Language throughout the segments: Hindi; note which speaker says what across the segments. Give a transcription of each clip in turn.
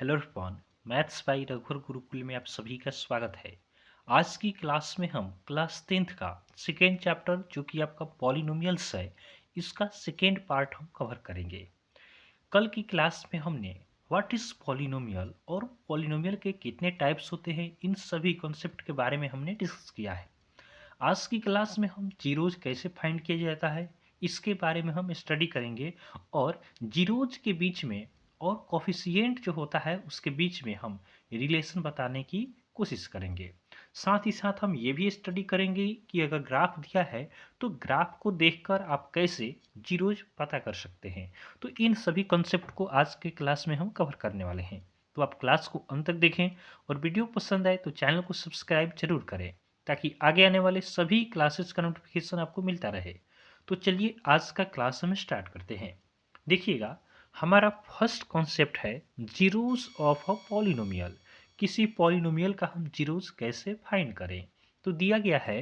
Speaker 1: हेलो एवरीवन, मैथ्स बाई रघुवर गुरुकुल में आप सभी का स्वागत है। आज की क्लास में हम क्लास 10th का सेकेंड चैप्टर जो कि आपका पॉलिनोमियल्स है, इसका सेकेंड पार्ट हम कवर करेंगे। कल की क्लास में हमने व्हाट इज पॉलिनोमियल और पॉलिनोमियल के कितने टाइप्स होते हैं, इन सभी कॉन्सेप्ट के बारे में हमने डिस्कस किया है। आज की क्लास में हम जीरोज कैसे फाइंड किया जाता है, इसके बारे में हम स्टडी करेंगे और जीरोज के बीच में और कोफिशिएंट जो होता है उसके बीच में हम रिलेशन बताने की कोशिश करेंगे। साथ ही साथ हम ये भी स्टडी करेंगे कि अगर ग्राफ दिया है तो ग्राफ को देखकर आप कैसे जीरोज पता कर सकते हैं। तो इन सभी कॉन्सेप्ट को आज के क्लास में हम कवर करने वाले हैं। तो आप क्लास को अंत तक देखें और वीडियो पसंद आए तो चैनल को सब्सक्राइब जरूर करें ताकि आगे आने वाले सभी क्लासेस का नोटिफिकेशन आपको मिलता रहे। तो चलिए आज का क्लास हम स्टार्ट करते हैं। देखिएगा, हमारा फर्स्ट कॉन्सेप्ट है जीरोस ऑफ अ पॉलिनोमियल। किसी पॉलिनोमियल का हम जीरोस कैसे फाइंड करें। तो दिया गया है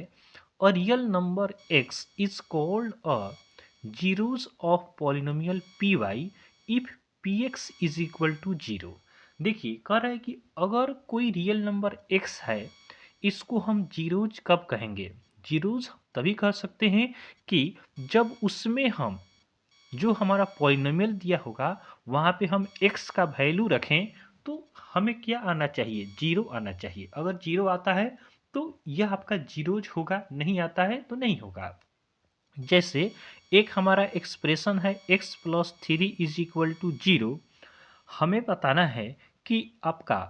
Speaker 1: a real number x is called a zeros of polynomial P Y if P x is equal to zero. देखिए, कह रहा है कि अगर कोई रियल नंबर x है, इसको हम जीरोज कब कहेंगे। जीरोज तभी कह सकते हैं कि जब उसमें हम जो हमारा पॉलिनोमियल दिया होगा वहाँ पे हम x का वैल्यू रखें तो हमें क्या आना चाहिए, जीरो आना चाहिए। अगर जीरो आता है तो यह आपका जीरोज होगा, नहीं आता है तो नहीं होगा। जैसे एक हमारा एक्सप्रेशन है x plus three is equal to zero. हमें बताना है कि आपका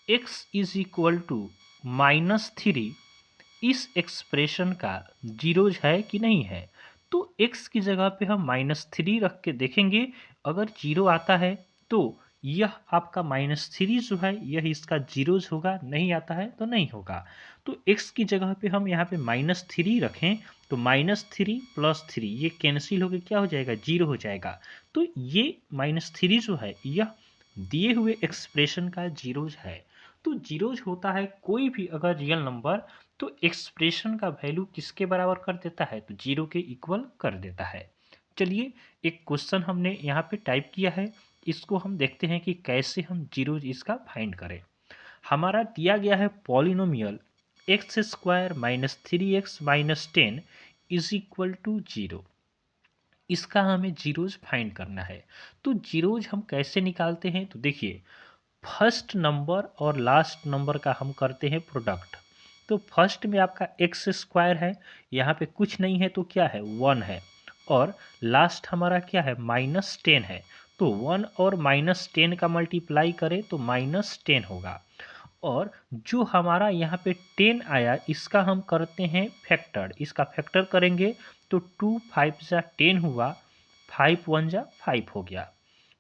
Speaker 1: x is equal to minus three इस एक्सप्रेशन का जीरोज है कि नहीं है। तो x की जगह पे हम माइनस थ्री रख के देखेंगे। अगर जीरो आता है तो यह आपका माइनस थ्री जो है यह इसका जीरोज होगा, नहीं आता है तो नहीं होगा। तो x की जगह पे हम यहाँ पे माइनस थ्री रखें तो माइनस थ्री प्लस थ्री ये कैंसिल होकर क्या हो जाएगा, जीरो हो जाएगा। तो ये माइनस थ्री जो है यह दिए हुए एक्सप्रेशन का जीरोज है। तो जीरोज होता है कोई भी अगर रियल नंबर तो एक्सप्रेशन का वैल्यू किसके बराबर कर देता है, तो जीरो के इक्वल कर देता है। चलिए, एक क्वेश्चन हमने यहाँ पे टाइप किया है, इसको हम देखते हैं कि कैसे हम जीरो इसका फाइंड करें। हमारा दिया गया है polynomial x square minus three x minus ten is equal to zero. इसका हमें जीरोज फाइंड करना है। तो जीरोज हम कैसे निकालते हैं, तो देखिए, फर्स्ट नंबर और लास्ट नंबर का हम करते हैं प्रोडक्ट। तो फर्स्ट में आपका एक्स स्क्वायर है, यहाँ पे कुछ नहीं है तो क्या है, वन है। और लास्ट हमारा क्या है, माइनस टेन है। तो वन और माइनस टेन का मल्टीप्लाई करें तो माइनस टेन होगा। और जो हमारा यहाँ पे टेन आया इसका हम करते हैं फैक्टर। इसका फैक्टर करेंगे तो टू फाइव जा टेन हुआ, फाइव वन जा फाइव हो गया।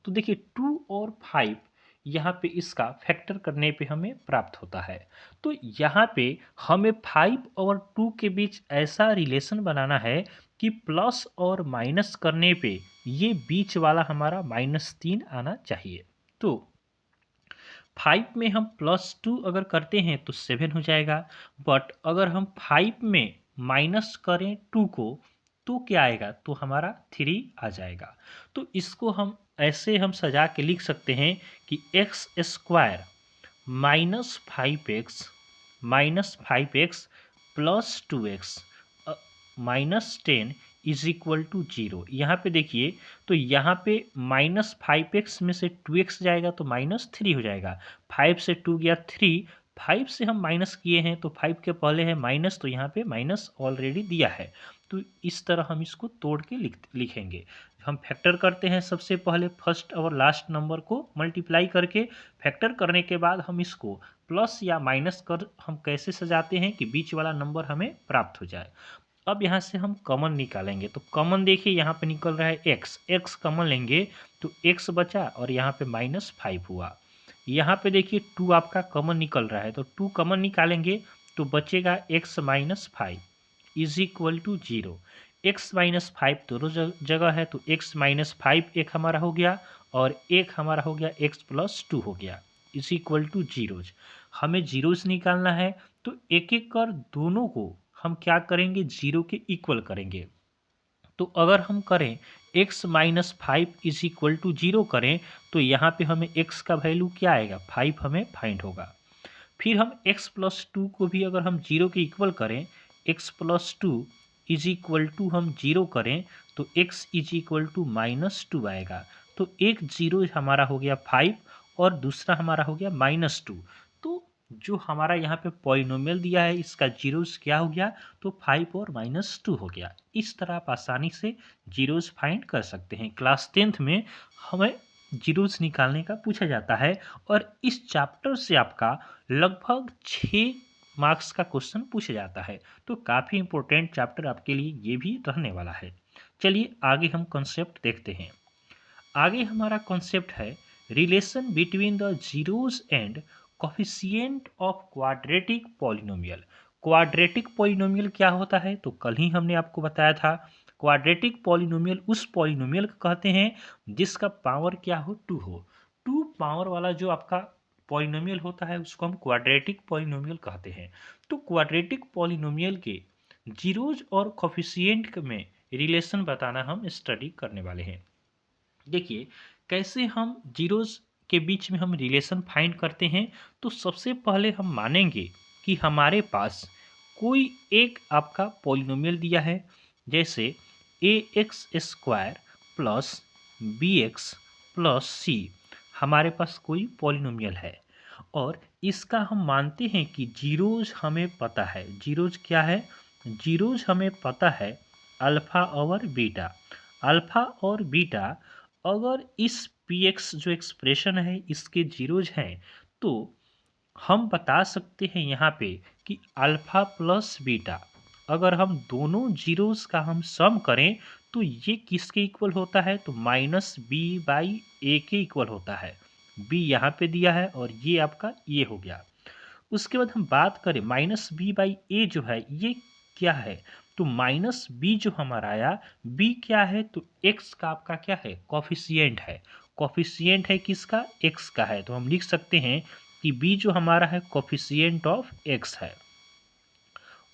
Speaker 1: तो देखिए, टू और फाइव यहाँ पे इसका फैक्टर करने पे हमें प्राप्त होता है। तो यहाँ पे हमें फाइव और टू के बीच ऐसा रिलेशन बनाना है कि प्लस और माइनस करने पे ये बीच वाला हमारा माइनस तीन आना चाहिए। तो फाइव में हम प्लस टू अगर करते हैं तो सेवन हो जाएगा। बट अगर हम फाइव में माइनस करें टू को तो क्या आएगा, तो हमारा थ्री आ जाएगा। तो इसको हम ऐसे हम सजा के लिख सकते हैं कि x square minus five x plus two x minus ten is equal to zero. यहाँ पे देखिए, तो यहाँ पे माइनस फाइव एक्स में से टू एक्स जाएगा तो माइनस थ्री हो जाएगा। फाइव से टू गया थ्री, फाइव से हम माइनस किए हैं तो फाइव के पहले है माइनस, तो यहाँ पे माइनस ऑलरेडी दिया है। तो इस तरह हम इसको तोड़ के लिखेंगे। हम फैक्टर करते हैं सबसे पहले फर्स्ट और लास्ट नंबर को मल्टीप्लाई करके। फैक्टर करने के बाद हम इसको प्लस या माइनस कर हम कैसे सजाते हैं कि बीच वाला नंबर हमें प्राप्त हो जाए। अब यहाँ से हम कॉमन निकालेंगे तो कॉमन देखिए यहाँ पे निकल रहा है एक्स, एक्स कॉमन लेंगे तो एक्स बचा और यहाँ पे माइनस फाइव हुआ। यहाँ पे देखिए टू आपका कॉमन निकल रहा है तो टू कॉमन निकालेंगे तो बचेगा x minus five is equal to zero. X minus five दोनों जगह है तो एक्स माइनस फाइव एक हमारा हो गया और एक हमारा हो गया एक्स प्लस टू हो गया इज इक्वल टू जीरोज। हमें जीरोज निकालना है तो एक एक कर दोनों को हम क्या करेंगे, जीरो के इक्वल करेंगे। तो अगर हम करें x minus 5 is equal to 0 करें तो यहाँ पे हमें x का वैल्यू क्या आएगा, 5 हमें फाइंड होगा। फिर हम x प्लस 2 को भी अगर हम 0 के इक्वल करें, x plus 2 is equal to हम 0 करें तो x is equal to minus 2 आएगा। तो एक जीरो हमारा हो गया 5 और दूसरा हमारा हो गया माइनस 2। तो जो हमारा यहाँ पे पॉलिनोमियल दिया है इसका जीरोस क्या हो गया, तो 5 और माइनस 2 हो गया। इस तरह आप आसानी से जीरोस फाइंड कर सकते हैं। क्लास 10th में हमें जीरोस निकालने का पूछा जाता है और इस चैप्टर से आपका लगभग 6 मार्क्स का क्वेश्चन पूछा जाता है। तो काफ़ी इंपॉर्टेंट चैप्टर आपके लिए ये भी रहने वाला है। चलिए आगे हम कॉन्सेप्ट देखते हैं। आगे हमारा कॉन्सेप्ट है relation between the zeros and coefficient of quadratic polynomial. Quadratic polynomial क्या होता है, तो कल ही हमने आपको बताया था। क्वाड्रेटिक पॉलिनोमियल उस पॉलिनोमियल को कहते हैं जिसका पावर क्या हो, 2 हो। 2 पावर वाला जो आपका पॉलिनोमियल होता है उसको हम क्वाड्रेटिक पॉलिनोमियल कहते हैं। तो क्वाड्रेटिक पॉलिनोमियल के जीरोज और कोफिशिएंट में रिलेशन बताना हम स्टडी करने वाले हैं। देखिए कैसे हम जीरोस के बीच में हम रिलेशन फाइंड करते हैं। तो सबसे पहले हम मानेंगे कि हमारे पास कोई एक आपका पॉलिनोमियल दिया है, जैसे A X square plus B X plus C हमारे पास कोई पॉलिनोमियल है और इसका हम मानते हैं कि जीरोज हमें पता है। जीरोज क्या है, जीरोज हमें पता है अल्फा और बीटा। अल्फा और बीटा अगर इस पी एक्स जो एक्सप्रेशन है इसके जीरोज हैं तो हम बता सकते हैं यहाँ पे कि अल्फा प्लस बीटा अगर हम दोनों जीरोस का हम सम करें तो ये किसके इक्वल होता है, तो माइनस बी बाई ए के इक्वल होता है। बी यहाँ पे दिया है और ये आपका ये हो गया। उसके बाद हम बात करें माइनस बी बाई ए जो है ये क्या है, तो माइनस बी जो हमारा आया, बी क्या है, तो एक्स का आपका क्या है, कॉफिशिएंट है। कॉफिशिएंट है किसका, एक्स का है। तो हम लिख सकते हैं कि बी जो हमारा है कॉफिशिएंट ऑफ एक्स है।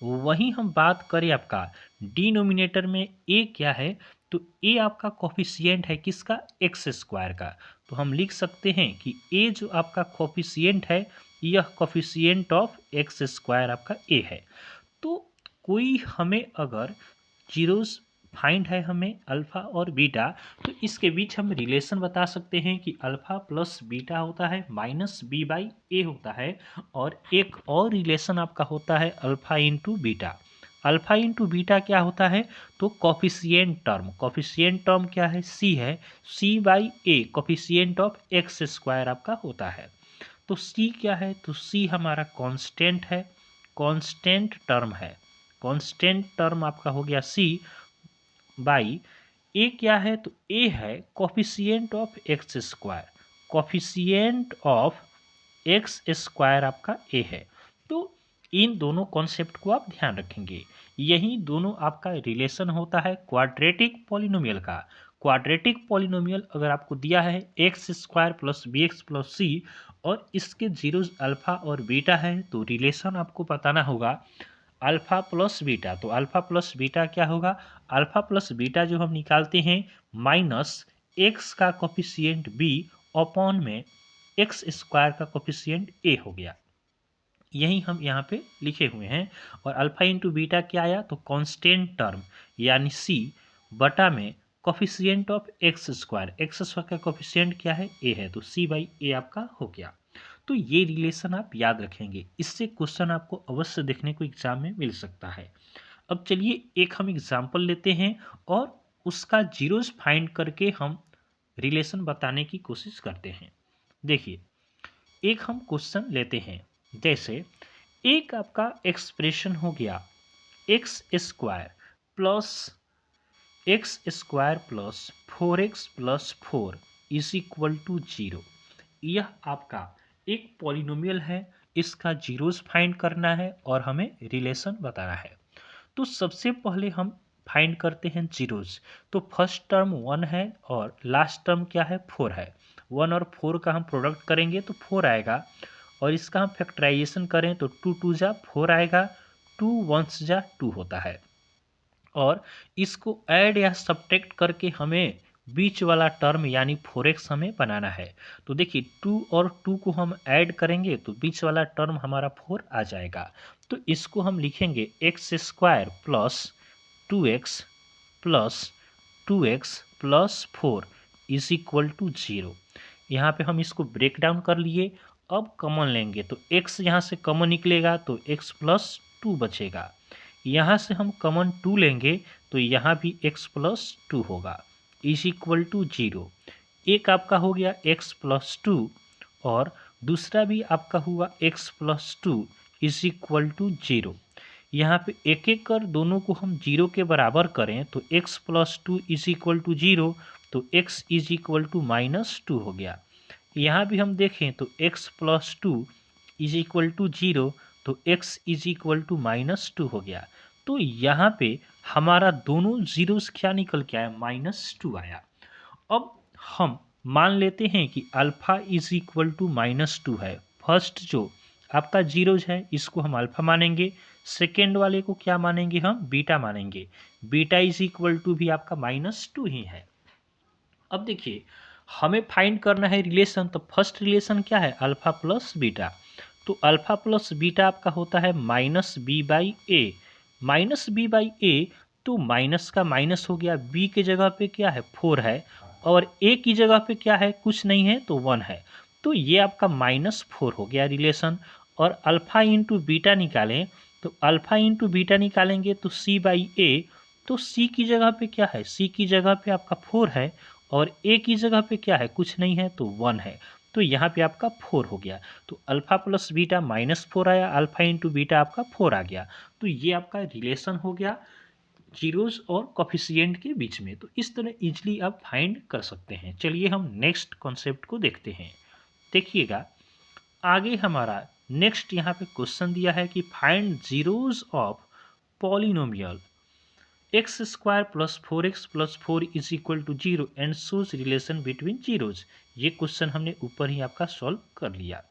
Speaker 1: वहीं हम बात करें आपका डिनोमिनेटर में ए क्या है, तो ए आपका कॉफिशिएंट है किसका, एक्स स्क्वायर का। तो हम लिख सकते हैं कि ए जो आपका कॉफिशिएंट है यह कॉफिशिएंट ऑफ एक्स स्क्वायर आपका ए है। तो कोई हमें अगर जीरोस फाइंड है हमें अल्फा और बीटा, तो इसके बीच हम रिलेशन बता सकते हैं कि अल्फा प्लस बीटा होता है माइनस बी बाई ए होता है। और एक और रिलेशन आपका होता है alpha into beta. Alpha into beta क्या होता है, तो कॉफिशिएंट टर्म। कॉफिशिएंट टर्म क्या है, सी है। C by A coefficient of X square आपका होता है। तो सी क्या है, तो सी हमारा कांस्टेंट है, कांस्टेंट टर्म है। कांस्टेंट टर्म आपका हो गया सी बाई ए क्या है, तो ए है coefficient of X square. Coefficient of X square आपका ए है। तो इन दोनों कॉन्सेप्ट को आप ध्यान रखेंगे। यही दोनों आपका रिलेशन होता है क्वाड्रेटिक पॉलिनोमियल का। क्वाड्रेटिक पॉलिनोमियल अगर आपको दिया है x square plus B X plus C और इसके जीरोज अल्फा और बीटा है, तो रिलेशन आपको बताना होगा अल्फा प्लस बीटा। तो अल्फा प्लस बीटा क्या होगा, अल्फा प्लस बीटा जो हम निकालते हैं माइनस एक्स का कोफिशिएंट बी अपॉन में एक्स स्क्वायर का कोफिशिएंट ए हो गया। यही हम यहाँ पे लिखे हुए हैं। और अल्फा इंटू बीटा क्या आया, तो कांस्टेंट टर्म यानी सी बटा में coefficient of X square. X square का कोफिशिएंट क्या है, ए है, तो सी बाई ए आपका हो गया। तो ये रिलेशन आप याद रखेंगे, इससे क्वेश्चन आपको अवश्य देखने को एग्जाम में मिल सकता है। अब चलिए एक हम एग्जाम्पल लेते हैं और उसका जीरोस फाइंड करके हम रिलेशन बताने की कोशिश करते हैं। देखिए एक हम क्वेश्चन लेते हैं, जैसे एक आपका एक्सप्रेशन हो गया x square plus x square plus 4x plus 4 is equal to 0। यह आपका एक पॉलिनोमियल है, इसका जीरोस फाइंड करना है और हमें रिलेशन बताना है। तो सबसे पहले हम फाइंड करते हैं जीरोस। तो फर्स्ट टर्म 1 है और लास्ट टर्म क्या है, 4 है। 1 और 4 का हम प्रोडक्ट करेंगे तो 4 आएगा और इसका हम फैक्टराइजेशन करें तो 2 2 जा 4 आएगा, 2 1 जा 2 होता है। और इसको ऐड या सब्ट्रैक्ट करके हमें बीच वाला टर्म यानी 4x हमें बनाना है। तो देखिए 2 और 2 को हम ऐड करेंगे तो बीच वाला टर्म हमारा 4 आ जाएगा। तो इसको हम लिखेंगे x square plus 2x plus 2x plus 4 is equal to 0। यहाँ पे हम इसको ब्रेक डाउन कर लिए। अब कॉमन लेंगे तो x यहाँ से कॉमन निकलेगा तो x प्लस 2 बचेगा। यहाँ से हम कॉमन 2 लेंगे तो यहाँ भी x प्लस 2 होगा इज इक्वल टू 0। एक आपका हो गया x प्लस 2 और दूसरा भी आपका हुआ x plus 2 is equal to 0। यहाँ पे एक एक कर दोनों को हम 0 के बराबर करें तो x plus 2 is equal to 0 तो x is equal to minus 2 हो गया। यहाँ भी हम देखें तो x plus 2 is equal to 0 तो x is equal to minus 2 हो गया। तो यहाँ पे हमारा दोनों जीरोस क्या निकल के आया, -2 आया। अब हम मान लेते हैं कि अल्फा इज इक्वल टू -2 है। फर्स्ट जो आपका जीरोज है इसको हम अल्फा मानेंगे, सेकेंड वाले को क्या मानेंगे, हम बीटा मानेंगे। बीटा इज इक्वल टू भी आपका -2 ही है। अब देखिए हमें फाइंड करना है रिलेशन, तो फर्स्ट रिलेशन क्या है, अल्फा प्लस बीटा। तो अल्फा प्लस बीटा आपका होता है -b/a। -b/a तो माइनस का माइनस हो गया, b के जगह पे क्या है 4 है और a की जगह पे क्या है, कुछ नहीं है तो 1 है। तो ये आपका -4 हो गया रिलेशन। और अल्फा इंटू बीटा निकालें तो अल्फा इंटू बीटा निकालेंगे तो c/a। तो c की जगह पे क्या है, c की जगह पे आपका 4 है और a की जगह पे क्या है, कुछ नहीं है तो 1 है। तो यहाँ पे आपका 4 हो गया। तो अल्फा प्लस बीटा -4 आया, अल्फा इंटू बीटा आपका 4 आ गया। तो ये आपका रिलेशन हो गया जीरोस और कोफिशिएंट के बीच में। तो इस तरह इजली आप फाइंड कर सकते हैं। चलिए हम नेक्स्ट कॉन्सेप्ट को देखते हैं। देखिएगा आगे हमारा नेक्स्ट यहाँ पे क्वेश्चन दिया है कि find zeros of polynomial x square plus 4x plus 4 is equal to 0 and shows relation between zeros. ये क्वेश्चन हमने ऊपर ही आपका सॉल्व कर लिया।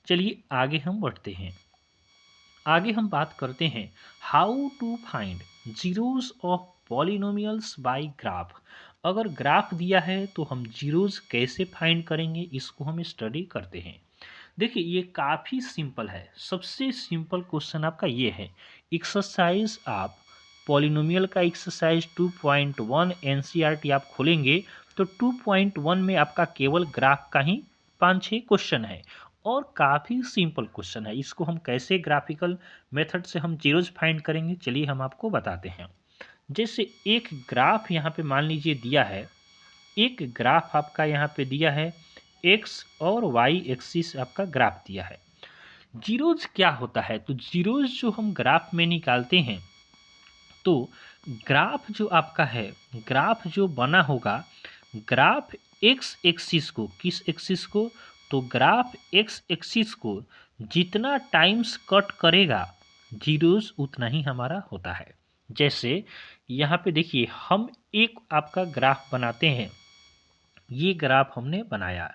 Speaker 1: चलिए आगे हम बढ़ते हैं। आगे हम बात करते हैं how to find zeros of polynomials by graph. अगर ग्राफ दिया है तो हम जीरोज कैसे फाइंड करेंगे, इसको हम स्टडी करते हैं। देखिए ये काफ़ी सिंपल है। सबसे सिंपल क्वेश्चन आपका ये है, एक्सरसाइज आप पॉलिनोमियल का एक्सरसाइज 2.1 एनसीईआरटी आप खोलेंगे तो 2.1 में आपका केवल ग्राफ का ही 5-6 क्वेश्चन है और काफ़ी सिंपल क्वेश्चन है। इसको हम कैसे ग्राफिकल मेथड से हम जीरोज फाइंड करेंगे, चलिए हम आपको बताते हैं। जैसे एक ग्राफ यहाँ पे मान लीजिए दिया है, एक ग्राफ आपका यहाँ पे दिया है, एक्स और वाई एक्सिस आपका ग्राफ दिया है। जीरोज क्या होता है, तो जीरोज जो हम ग्राफ में निकालते हैं तो ग्राफ जो आपका है, ग्राफ जो बना होगा, ग्राफ एक्स एक्सिस को, किस एक्सिस को, तो ग्राफ एक्स एक्सिस को जितना टाइम्स कट करेगा जीरोज उतना ही हमारा होता है। जैसे यहाँ पे देखिए हम एक आपका ग्राफ बनाते हैं, ये ग्राफ हमने बनाया।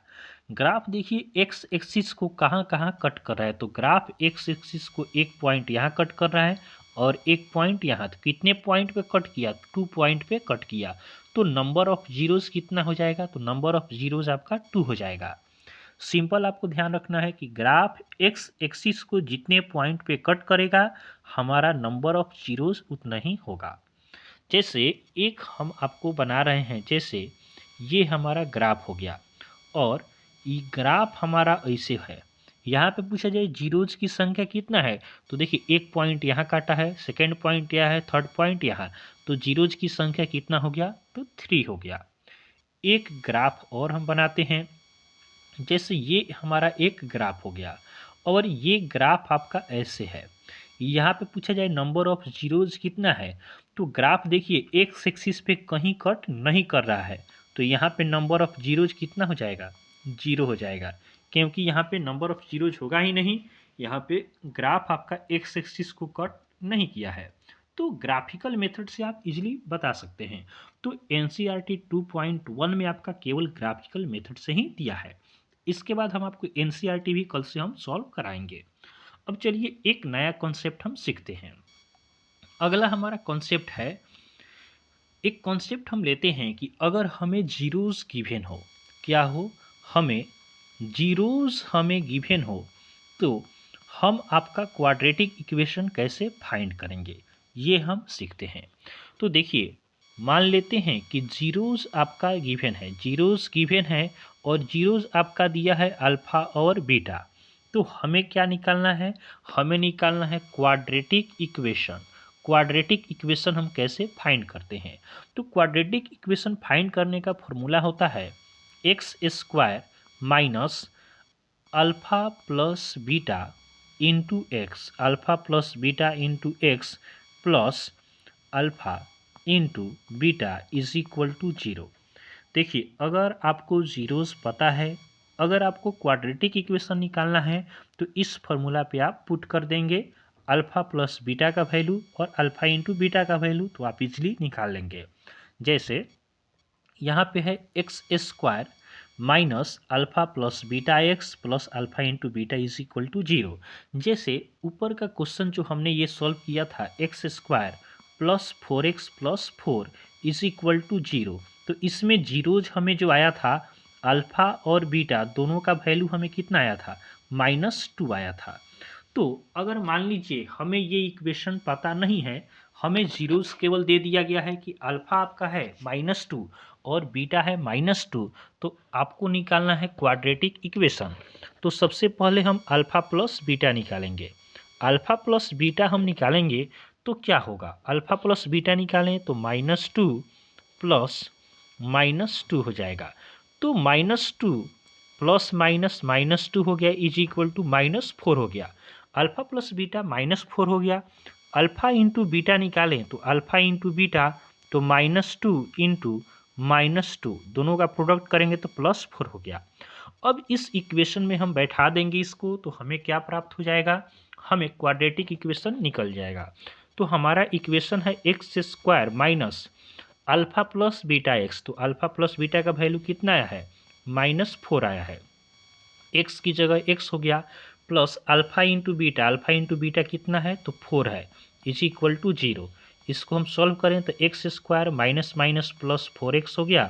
Speaker 1: ग्राफ देखिए एक्स एक्सिस को कहाँ कहाँ कट कर रहा है, तो ग्राफ एक्स एक्सिस को एक पॉइंट यहाँ कट कर रहा है और एक पॉइंट यहाँ। तो कितने पॉइंट पे कट किया, 2 पॉइंट पे कट किया। तो नंबर ऑफ जीरोस कितना हो जाएगा, तो नंबर ऑफ जीरोस आपका 2 हो जाएगा। सिंपल आपको ध्यान रखना है कि ग्राफ एक्स एक्सिस को जितने पॉइंट पे कट करेगा हमारा नंबर ऑफ जीरोस उतना ही होगा। जैसे एक हम आपको बना रहे हैं, जैसे ये हमारा ग्राफ हो गया और ये ग्राफ हमारा ऐसे है। यहाँ पे पूछा जाए जीरोज की संख्या कितना है, तो देखिए एक पॉइंट यहाँ काटा है, सेकेंड पॉइंट यहाँ है, थर्ड पॉइंट यहाँ, तो जीरोज की संख्या कितना हो गया, तो 3 हो गया। एक ग्राफ और हम बनाते हैं, जैसे ये हमारा एक ग्राफ हो गया और ये ग्राफ आपका ऐसे है। यहाँ पे पूछा जाए नंबर ऑफ जीरोज कितना है, तो ग्राफ देखिए एक्स एक्सिस पे कहीं कट नहीं कर रहा है, तो यहाँ पे नंबर ऑफ जीरोज कितना हो जाएगा, 0 हो जाएगा, क्योंकि यहाँ पे नंबर ऑफ जीरोज होगा ही नहीं। यहाँ पे ग्राफ आपका एक्स एक्सिस को कट नहीं किया है। तो ग्राफिकल मेथड से आप इजीली बता सकते हैं। तो एनसीईआरटी 2.1 में आपका केवल ग्राफिकल मेथड से ही दिया है। इसके बाद हम आपको एनसीईआरटी भी कल से हम सॉल्व कराएंगे। अब चलिए एक नया कॉन्सेप्ट हम सीखते हैं। अगला हमारा कॉन्सेप्ट है एक कॉन्सेप्ट हम लेते हैं कि अगर हमें जीरोस गिवन हो, क्या हो, हमें जीरोस हमें गिवन हो, तो हम आपका क्वाड्रेटिक इक्वेशन कैसे फाइंड करेंगे, ये हम सीखते हैं। तो देखिए, मान लेते हैं कि जीरोस आपका गिवन है, जीरोस गिवन है और जीरोस आपका दिया है अल्फा और बीटा। तो हमें क्या निकालना है, हमें निकालना है क्वाड्रेटिक इक्वेशन। क्वाड्रेटिक इक्वेशन हम कैसे फाइंड करते हैं, तो क्वाड्रेटिक इक्वेशन फाइंड करने का फॉर्मूला होता है x square minus alpha plus beta into x, alpha plus beta into x plus alpha into beta is equal to zero. देखिए, अगर आपको जीरोस पता है, अगर आपको क्वाड्रेटिक इक्वेशन निकालना है, तो इस फॉर्मूला पे आप पुट कर देंगे अल्फा प्लस बीटा का वैल्यू और अल्फा इंटू बीटा का वैल्यू, तो आप इजीली निकाल लेंगे। जैसे यहाँ पे है x square minus alpha plus beta x plus alpha into beta is equal to zero. जैसे ऊपर का क्वेश्चन जो हमने ये सॉल्व किया था, x square plus 4x plus 4 is equal to zero, तो इसमें जीरोज हमें जो आया था, अल्फा और बीटा दोनों का वैल्यू हमें कितना आया था, -2 आया था। तो अगर मान लीजिए हमें ये इक्वेशन पता नहीं है, हमें जीरोस केवल दे दिया गया है कि अल्फा आपका है -2 और बीटा है -2, तो आपको निकालना है क्वाड्रेटिक इक्वेशन। तो सबसे पहले हम अल्फा प्लस बीटा निकालेंगे। अल्फा प्लस बीटा हम निकालेंगे तो क्या होगा, अल्फा प्लस बीटा निकालें तो -2 प्लस -2 हो जाएगा। तो -2 प्लस माइनस -2 हो गया इज इक्वल टू -4 हो गया। अल्फा प्लस बीटा -4 हो गया। अल्फा इंटू बीटा निकालें तो अल्फा इंटू बीटा तो -2 इंटू -2 दोनों का प्रोडक्ट करेंगे तो +4 हो गया। अब इस इक्वेशन में हम बैठा देंगे इसको, तो हमें क्या प्राप्त हो जाएगा, हमें क्वाड्रेटिक इक्वेशन निकल जाएगा। तो हमारा इक्वेशन है x square minus alpha plus beta x, तो अल्फा प्लस बीटा का वैल्यू कितना आया है, -4 आया है। एक्स की जगह एक्स हो गया प्लस अल्फा इंटू बीटा कितना है, तो 4 है, इज इक्वल टू जीरो। इसको हम सॉल्व करें तो x square minus minus plus 4x हो गया,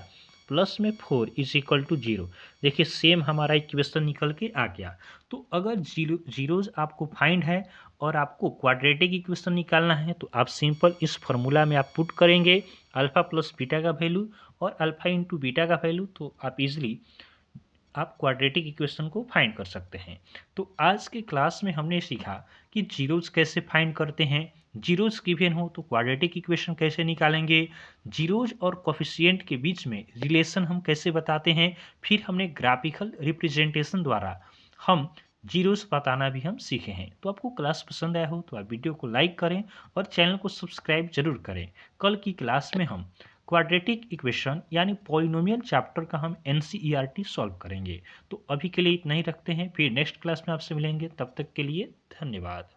Speaker 1: प्लस में 4 इज इक्वल टू जीरो। देखिए सेम हमारा इक्वेशन निकल के आ गया। तो अगर जीरोज आपको फाइंड है और आपको क्वाड्रेटिक इक्वेशन निकालना है, तो आप सिंपल इस फार्मूला में आप पुट करेंगे अल्फा प्लस बीटा का वैल्यू और अल्फा इंटू बीटा का वैल्यू, तो आप इजीली आप क्वाड्रेटिक इक्वेशन को फाइंड कर सकते हैं। तो आज के क्लास में हमने सीखा कि जीरोज कैसे फाइंड करते हैं, जीरोज गिवन हो तो क्वाड्रेटिक इक्वेशन कैसे निकालेंगे, जीरोज और कोफिशिएंट के बीच में रिलेशन हम कैसे बताते हैं, फिर हमने ग्राफिकल रिप्रेजेंटेशन द्वारा हम जीरोज बताना भी हम सीखे हैं। तो आपको क्लास पसंद आया हो तो आप वीडियो को लाइक करें और चैनल को सब्सक्राइब जरूर करें। कल की क्लास में हम क्वाड्रेटिक इक्वेशन यानी पॉलिनोमियल चैप्टर का हम NCERT सॉल्व करेंगे। तो अभी के लिए इतना ही रखते हैं, फिर नेक्स्ट क्लास में आपसे मिलेंगे, तब तक के लिए धन्यवाद।